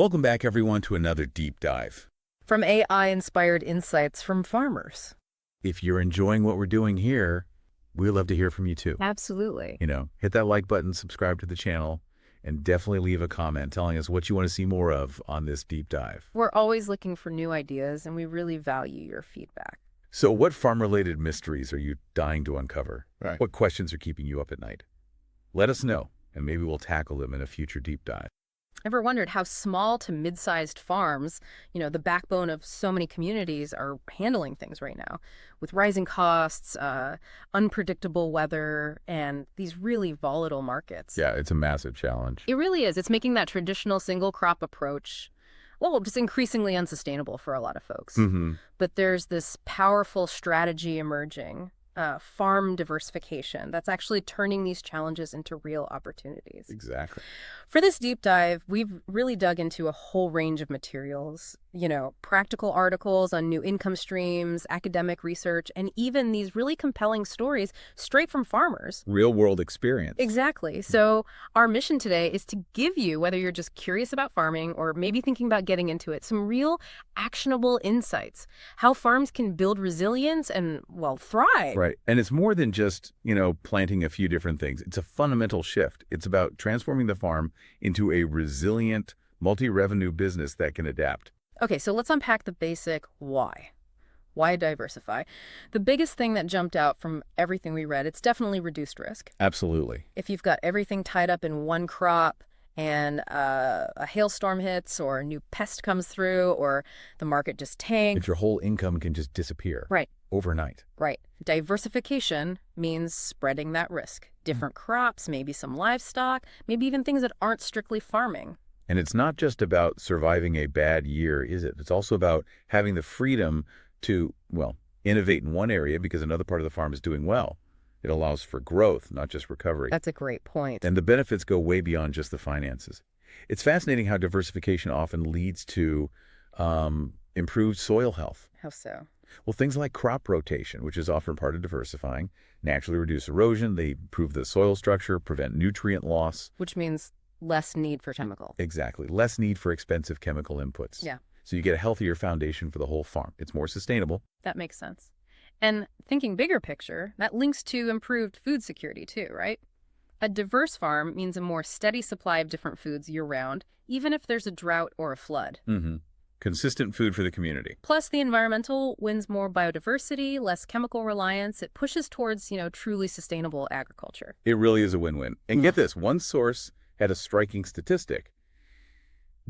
Welcome back, everyone, to another deep dive. From AI-inspired insights from farmers. If you're enjoying what we're doing here, we'd love to hear from you too. Absolutely. Hit that like button, subscribe to the channel, and definitely leave a comment telling us what you want to see more of on this deep dive. We're always looking for new ideas, and we really value your feedback. So what farm-related mysteries are you dying to uncover? Right. What questions are keeping you up at night? Let us know, and maybe we'll tackle them in a future deep dive. Ever wondered how small to mid-sized farms, the backbone of so many communities, are handling things right now with rising costs, unpredictable weather, and these really volatile markets? Yeah, it's a massive challenge. It really is. It's making that traditional single crop approach, well, just increasingly unsustainable for a lot of folks. But there's this powerful strategy emerging, farm diversification, that's actually turning these challenges into real opportunities. Exactly. For this deep dive, we've really dug into a whole range of materials, practical articles on new income streams, academic research, and even these really compelling stories straight from farmers. Real-world experience. Exactly. So our mission today is to give you, whether you're just curious about farming or maybe thinking about getting into it, some real actionable insights, how farms can build resilience and, well, thrive. Right. And it's more than just, planting a few different things. It's a fundamental shift. It's about transforming the farm into a resilient, multi-revenue business that can adapt. Okay, so let's unpack the basic why. Why diversify? The biggest thing that jumped out from everything we read, it's definitely reduced risk. Absolutely. If you've got everything tied up in one crop and a hailstorm hits or a new pest comes through or the market just tanks. If your whole income can just disappear. Right. Overnight. Right. Diversification means spreading that risk. Different crops, maybe some livestock, maybe even things that aren't strictly farming. And it's not just about surviving a bad year, is it? It's also about having the freedom to, innovate in one area because another part of the farm is doing well. It allows for growth, not just recovery. That's a great point. And the benefits go way beyond just the finances. It's fascinating how diversification often leads to improved soil health. How so? Well, things like crop rotation, which is often part of diversifying, naturally reduce erosion, they improve the soil structure, prevent nutrient loss. Which means less need for chemicals. Exactly. Less need for expensive chemical inputs. Yeah. So you get a healthier foundation for the whole farm. It's more sustainable. That makes sense. And thinking bigger picture, that links to improved food security too, right? A diverse farm means a more steady supply of different foods year-round, even if there's a drought or a flood. Consistent food for the community. Plus, the environmental wins more biodiversity, less chemical reliance. It pushes towards, truly sustainable agriculture. It really is a win-win. And get this, one source had a striking statistic.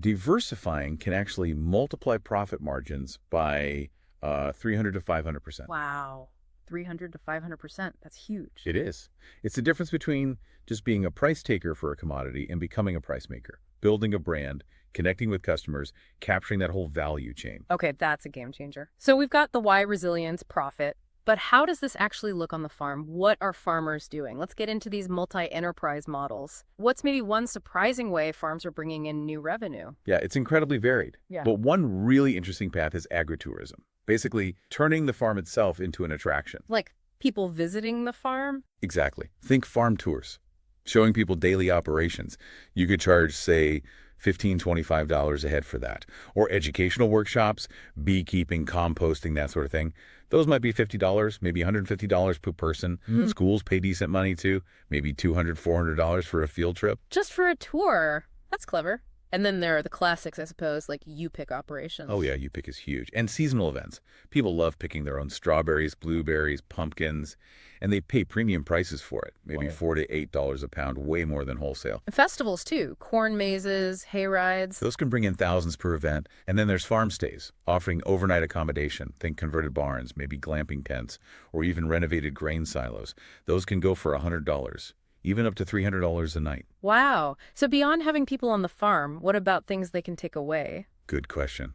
Diversifying can actually multiply profit margins by 300 to 500%. Wow. 300 to 500%. That's huge. It is. It's the difference between just being a price taker for a commodity and becoming a price maker, building a brand, connecting with customers, capturing that whole value chain. Okay, that's a game changer. So we've got the why, resilience, profit, but how does this actually look on the farm? What are farmers doing? Let's get into these multi-enterprise models. What's maybe one surprising way farms are bringing in new revenue? Yeah, it's incredibly varied. Yeah. But one really interesting path is agritourism, basically turning the farm itself into an attraction. Like people visiting the farm? Exactly. Think farm tours, showing people daily operations. You could charge, say, $15, $25 a head for that. Or educational workshops, beekeeping, composting, that sort of thing. Those might be $50, maybe $150 per person. Schools pay decent money too, maybe $200, $400 for a field trip. Just for a tour. That's clever. And then there are the classics, I suppose, like you-pick operations. Oh yeah, you pick is huge. And seasonal events. People love picking their own strawberries, blueberries, pumpkins, and they pay premium prices for it. Maybe $4 to $8 a pound, way more than wholesale. And festivals too. Corn mazes, hay rides. Those can bring in thousands per event. And then there's farm stays, offering overnight accommodation. Think converted barns, maybe glamping tents, or even renovated grain silos. Those can go for $100. Even up to $300 a night. Wow. So beyond having people on the farm, what about things they can take away? Good question.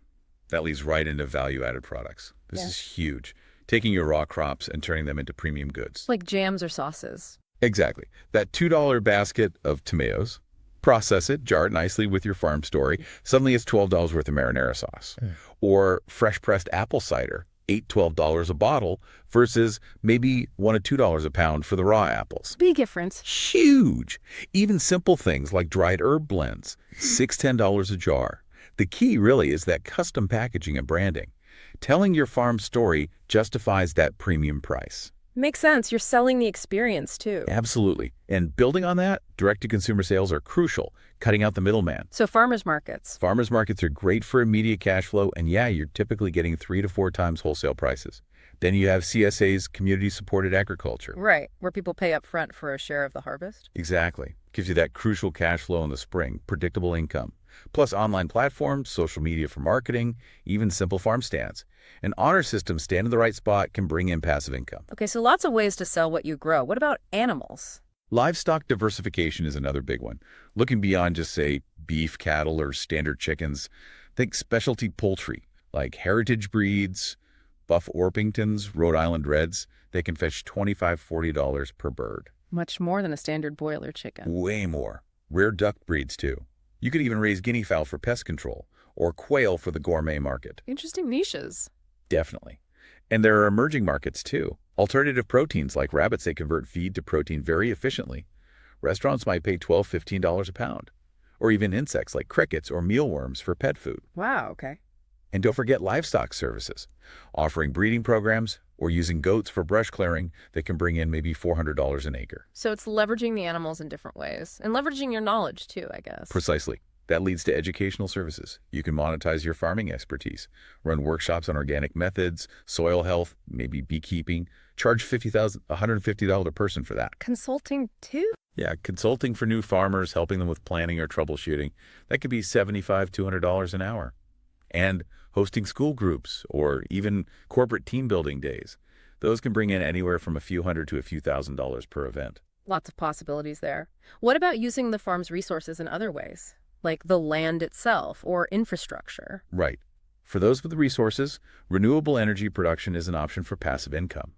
That leads right into value-added products. This is huge. Taking your raw crops and turning them into premium goods. Like jams or sauces. Exactly. That $2 basket of tomatoes, process it, jar it nicely with your farm story. Suddenly it's $12 worth of marinara sauce. Or fresh-pressed apple cider. $8, $12 a bottle versus maybe $1 to $2 a pound for the raw apples. Big difference. Huge. Even simple things like dried herb blends, $6, $10 a jar. The key really is that custom packaging and branding. Telling your farm story justifies that premium price. Makes sense. You're selling the experience, too. Absolutely. And building on that, direct-to-consumer sales are crucial, cutting out the middleman. So farmers markets. Farmers markets are great for immediate cash flow, and yeah, you're typically getting 3 to 4 times wholesale prices. Then you have CSA's community-supported agriculture. Right, where people pay up front for a share of the harvest. Exactly. Gives you that crucial cash flow in the spring, predictable income. Plus online platforms, social media for marketing, even simple farm stands. An honor system stand in the right spot can bring in passive income. Okay, so lots of ways to sell what you grow. What about animals? Livestock diversification is another big one. Looking beyond just, say, beef, cattle, or standard chickens, think specialty poultry, like heritage breeds, Buff Orpingtons, Rhode Island Reds. They can fetch $25, $40 per bird. Much more than a standard boiler chicken. Way more. Rare duck breeds, too. You could even raise guinea fowl for pest control, or quail for the gourmet market. Interesting niches. Definitely. And there are emerging markets, too. Alternative proteins like rabbits, they convert feed to protein very efficiently. Restaurants might pay $12, $15 a pound. Or even insects like crickets or mealworms for pet food. Wow, okay. And don't forget livestock services, offering breeding programs or using goats for brush clearing that can bring in maybe $400 an acre. So it's leveraging the animals in different ways and leveraging your knowledge too, I guess. Precisely. That leads to educational services. You can monetize your farming expertise, run workshops on organic methods, soil health, maybe beekeeping, charge $150 a person for that. Consulting too? Yeah, consulting for new farmers, helping them with planning or troubleshooting, that could be $75, $200 an hour. And hosting school groups or even corporate team building days. Those can bring in anywhere from a few hundred to a few $1,000s per event. Lots of possibilities there. What about using the farm's resources in other ways, like the land itself or infrastructure? Right. For those with the resources, renewable energy production is an option for passive income.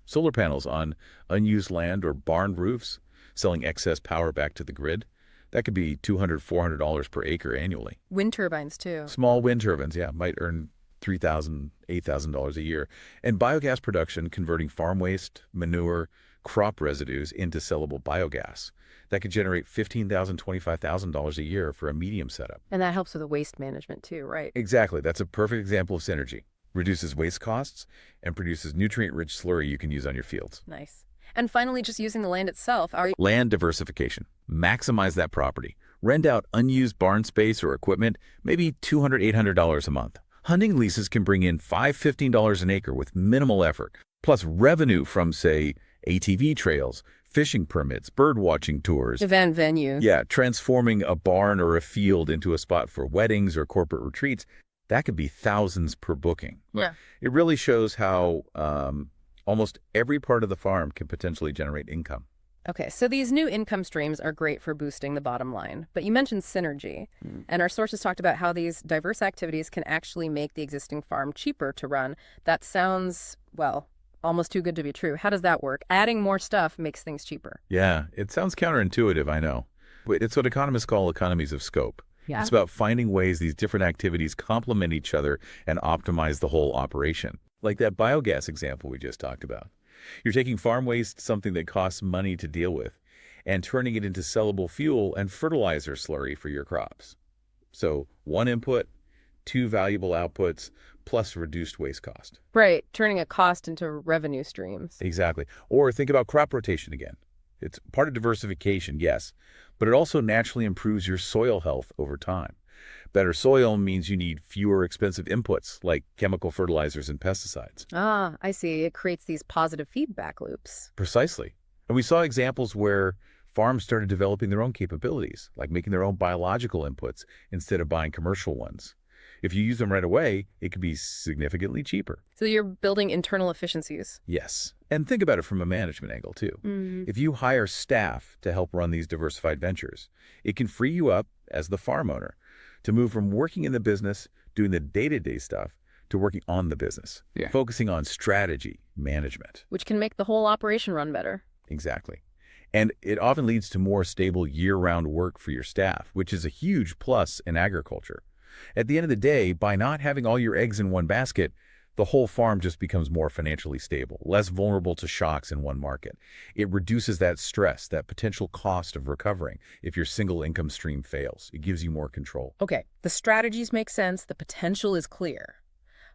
Solar panels on unused land or barn roofs, selling excess power back to the grid. That could be $200, $400 per acre annually. Wind turbines, too. Small wind turbines, yeah, might earn $3,000, $8,000 a year. And biogas production, converting farm waste, manure, crop residues into sellable biogas. That could generate $15,000, $25,000 a year for a medium setup. And that helps with the waste management, too, right? Exactly. That's a perfect example of synergy. Reduces waste costs and produces nutrient-rich slurry you can use on your fields. Nice. And finally, just using the land itself. Land diversification. Maximize that property. Rent out unused barn space or equipment, maybe $200, $800 a month. Hunting leases can bring in $5, $15 an acre with minimal effort, plus revenue from, say, ATV trails, fishing permits, bird watching tours. Event venues. Yeah, transforming a barn or a field into a spot for weddings or corporate retreats. That could be thousands per booking. Yeah. It really shows how almost every part of the farm can potentially generate income. Okay, so these new income streams are great for boosting the bottom line, but you mentioned synergy, and our sources talked about how these diverse activities can actually make the existing farm cheaper to run. That sounds, well, almost too good to be true. How does that work? Adding more stuff makes things cheaper. Yeah, it sounds counterintuitive, I know. But it's what economists call economies of scope. Yeah. It's about finding ways these different activities complement each other and optimize the whole operation. Like that biogas example we just talked about. You're taking farm waste, something that costs money to deal with, and turning it into sellable fuel and fertilizer slurry for your crops. So one input, two valuable outputs, plus reduced waste cost. Right, turning a cost into revenue streams. Exactly. Or think about crop rotation again. It's part of diversification, yes, but it also naturally improves your soil health over time. Better soil means you need fewer expensive inputs like chemical fertilizers and pesticides. Ah, I see. It creates these positive feedback loops. Precisely. And we saw examples where farms started developing their own capabilities, like making their own biological inputs instead of buying commercial ones. If you use them right away, it could be significantly cheaper. So you're building internal efficiencies. Yes. And think about it from a management angle, too. If you hire staff to help run these diversified ventures, it can free you up as the farm owner to move from working in the business, doing the day-to-day stuff, to working on the business, focusing on strategy, management. Which can make the whole operation run better. Exactly. And it often leads to more stable year-round work for your staff, which is a huge plus in agriculture. At the end of the day, by not having all your eggs in one basket, The whole farm just becomes more financially stable, less vulnerable to shocks in one market. It reduces that stress, that potential cost of recovering if your single income stream fails. It gives you more control. Okay, the strategies make sense, the potential is clear.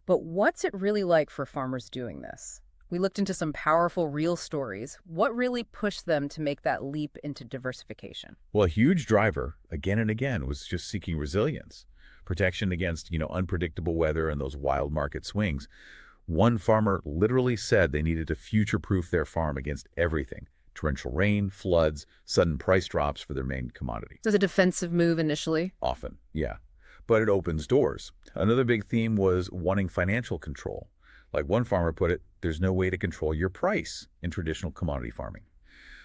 But what's it really like for farmers doing this? We looked into some powerful real stories. What really pushed them to make that leap into diversification? Well, a huge driver, again and again, was just seeking resilience, protection against, unpredictable weather and those wild market swings. One farmer literally said they needed to future-proof their farm against everything: torrential rain, floods, sudden price drops for their main commodity. So a defensive move initially? Often, yeah. But it opens doors. Another big theme was wanting financial control. Like one farmer put it, there's no way to control your price in traditional commodity farming.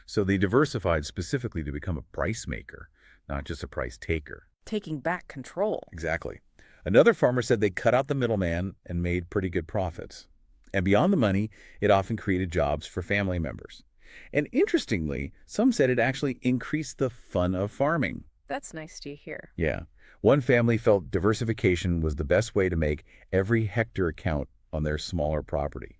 So they diversified specifically to become a price maker, not just a price taker. Taking back control. Exactly. Another farmer said they cut out the middleman and made pretty good profits. And beyond the money, it often created jobs for family members. And interestingly, some said it actually increased the fun of farming. That's nice to hear. Yeah. One family felt diversification was the best way to make every hectare count on their smaller property.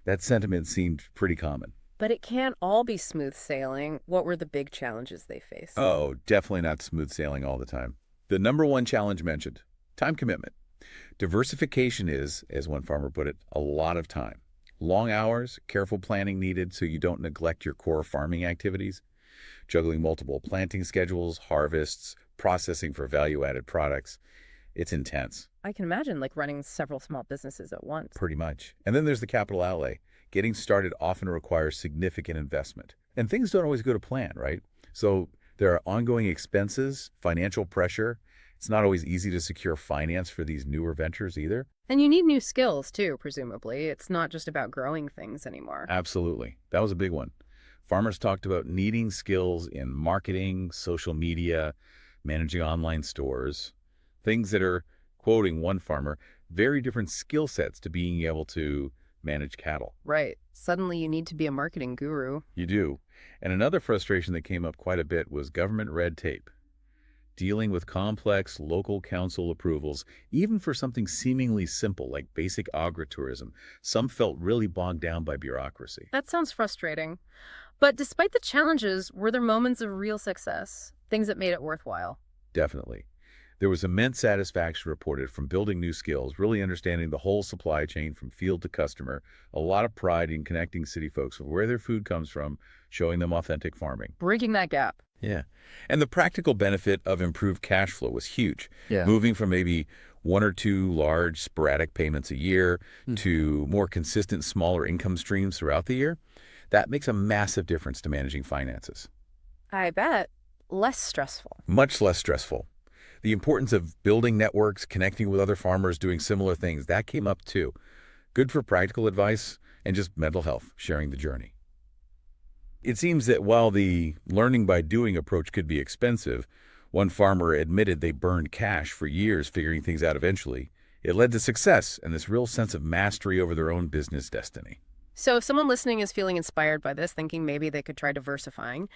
That sentiment seemed pretty common. But it can't all be smooth sailing. What were the big challenges they faced? Oh, definitely not smooth sailing all the time. The number one challenge mentioned: time commitment. Diversification is, as one farmer put it, a lot of time. Long hours, careful planning needed so you don't neglect your core farming activities, juggling multiple planting schedules, harvests, processing for value-added products. It's intense. I can imagine like running several small businesses at once. Pretty much. And then there's the capital outlay. Getting started often requires significant investment. And things don't always go to plan, right? So there are ongoing expenses, financial pressure. It's not always easy to secure finance for these newer ventures either. And you need new skills too, presumably. It's not just about growing things anymore. Absolutely. That was a big one. Farmers talked about needing skills in marketing, social media, managing online stores, things that are, quoting one farmer, very different skill sets to being able to manage cattle. Right. Suddenly you need to be a marketing guru. You do. And another frustration that came up quite a bit was government red tape. Dealing with complex local council approvals, even for something seemingly simple like basic agritourism, some felt really bogged down by bureaucracy. That sounds frustrating. But despite the challenges, were there moments of real success? Things that made it worthwhile? Definitely. There was immense satisfaction reported from building new skills, really understanding the whole supply chain from field to customer, a lot of pride in connecting city folks with where their food comes from, showing them authentic farming. Bridging that gap. Yeah. And the practical benefit of improved cash flow was huge. Yeah. Moving from maybe one or two large sporadic payments a year to more consistent smaller income streams throughout the year, that makes a massive difference to managing finances. I bet. Less stressful. Much less stressful. The importance of building networks, connecting with other farmers, doing similar things, that came up too. Good for practical advice and just mental health, sharing the journey. It seems that while the learning by doing approach could be expensive, one farmer admitted they burned cash for years figuring things out eventually. It led to success and this real sense of mastery over their own business destiny. So if someone listening is feeling inspired by this, thinking maybe they could try diversifying,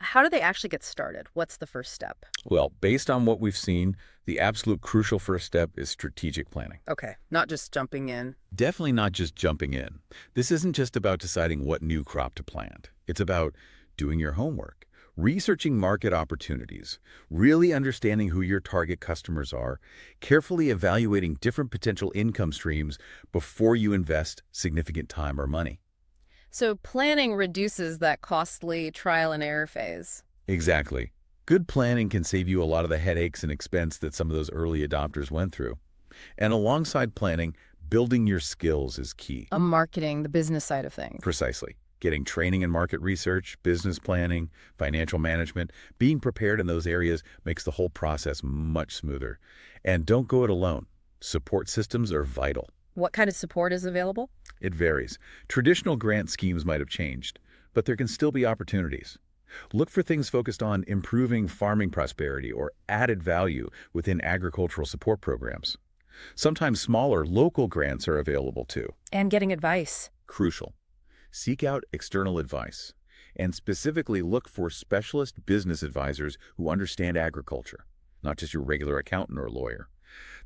how do they actually get started? What's the first step? Well, based on what we've seen, the absolute crucial first step is strategic planning. Okay, not just jumping in. Definitely not just jumping in. This isn't just about deciding what new crop to plant. It's about doing your homework, researching market opportunities, really understanding who your target customers are, carefully evaluating different potential income streams before you invest significant time or money. So planning reduces that costly trial and error phase. Exactly. Good planning can save you a lot of the headaches and expense that some of those early adopters went through. And alongside planning, building your skills is key. Marketing, the business side of things. Precisely. Getting training in market research, business planning, financial management, being prepared in those areas makes the whole process much smoother. And don't go it alone. Support systems are vital. What kind of support is available? It varies. Traditional grant schemes might have changed, but there can still be opportunities. Look for things focused on improving farming prosperity or added value within agricultural support programs. Sometimes smaller local grants are available too. And getting advice. Crucial. Seek out external advice and specifically look for specialist business advisors who understand agriculture, not just your regular accountant or lawyer.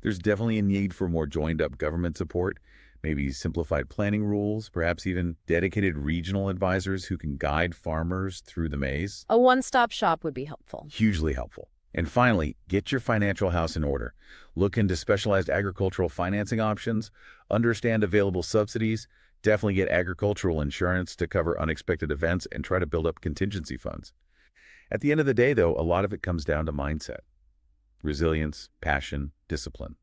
There's definitely a need for more joined-up government support, maybe simplified planning rules, perhaps even dedicated regional advisors who can guide farmers through the maze. A one-stop shop would be helpful. Hugely helpful. And finally, get your financial house in order. Look into specialized agricultural financing options, understand available subsidies, definitely get agricultural insurance to cover unexpected events, and try to build up contingency funds. At the end of the day, though, a lot of it comes down to mindset, resilience, passion, discipline.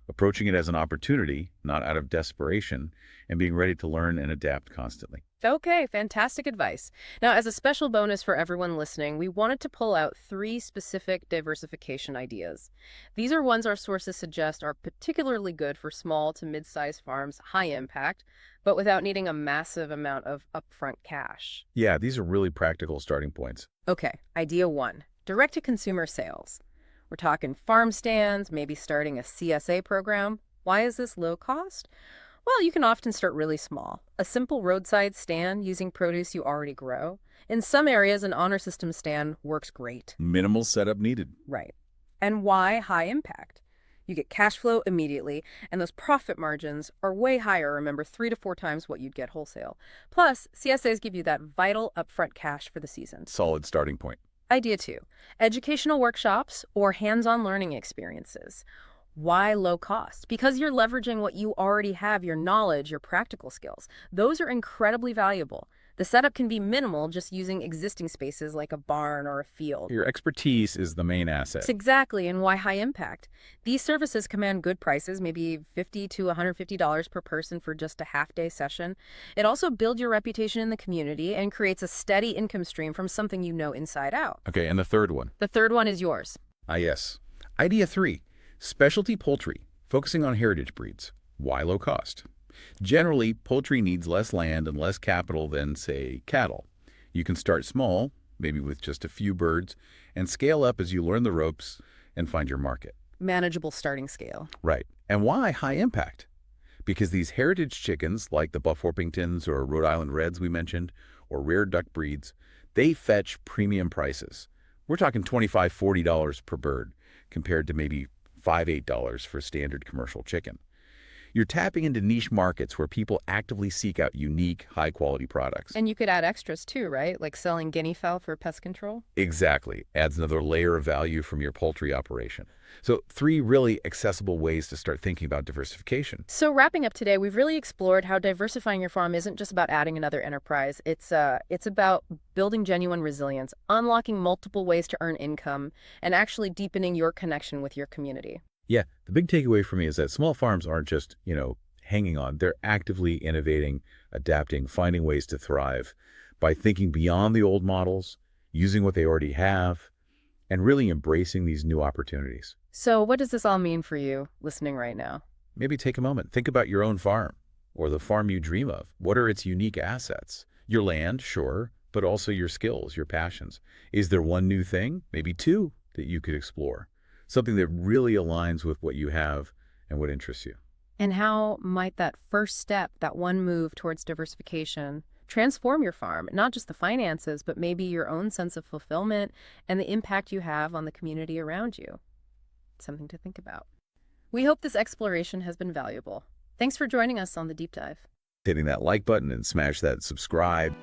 Approaching it as an opportunity, not out of desperation, and being ready to learn and adapt constantly. Okay, fantastic advice. Now, as a special bonus for everyone listening, we wanted to pull out 3 specific diversification ideas. These are ones our sources suggest are particularly good for small to mid-sized farms, high impact, but without needing a massive amount of upfront cash. Yeah, these are really practical starting points. Okay, idea 1, direct-to-consumer sales. We're talking farm stands, maybe starting a CSA program. Why is this low cost? Well, you can often start really small. A simple roadside stand using produce you already grow. In some areas, an honor system stand works great. Minimal setup needed. Right. And why high impact? You get cash flow immediately, and those profit margins are way higher, remember, 3 to 4 times what you'd get wholesale. Plus, CSAs give you that vital upfront cash for the season. Solid starting point. Idea 2, educational workshops or hands-on learning experiences. Why low cost? Because you're leveraging what you already have, your knowledge, your practical skills. Those are incredibly valuable. The setup can be minimal, just using existing spaces like a barn or a field. Your expertise is the main asset. That's exactly, and why high impact. These services command good prices, maybe $50 to $150 per person for just a half-day session. It also builds your reputation in the community and creates a steady income stream from something you know inside out. Okay, and the third one? The third one is yours. Yes. Idea 3, specialty poultry, focusing on heritage breeds. Why low cost? Generally, poultry needs less land and less capital than, say, cattle. You can start small, maybe with just a few birds, and scale up as you learn the ropes and find your market. Manageable starting scale. Right. And why high impact? Because these heritage chickens, like the Buff Orpingtons or Rhode Island Reds we mentioned, or rare duck breeds, they fetch premium prices. We're talking $25, $40 per bird, compared to maybe $5, $8 for standard commercial chicken. You're tapping into niche markets where people actively seek out unique, high-quality products. And you could add extras too, right? Like selling guinea fowl for pest control? Exactly. Adds another layer of value from your poultry operation. So 3 really accessible ways to start thinking about diversification. So wrapping up today, we've really explored how diversifying your farm isn't just about adding another enterprise. It's about building genuine resilience, unlocking multiple ways to earn income, and actually deepening your connection with your community. Yeah, the big takeaway for me is that small farms aren't just, hanging on. They're actively innovating, adapting, finding ways to thrive by thinking beyond the old models, using what they already have, and really embracing these new opportunities. So what does this all mean for you listening right now? Maybe take a moment. Think about your own farm or the farm you dream of. What are its unique assets? Your land, sure, but also your skills, your passions. Is there one new thing, maybe 2, that you could explore? Something that really aligns with what you have and what interests you. And how might that first step, that one move towards diversification, transform your farm? Not just the finances, but maybe your own sense of fulfillment and the impact you have on the community around you. Something to think about. We hope this exploration has been valuable. Thanks for joining us on The Deep Dive. Hitting that like button and smash that subscribe.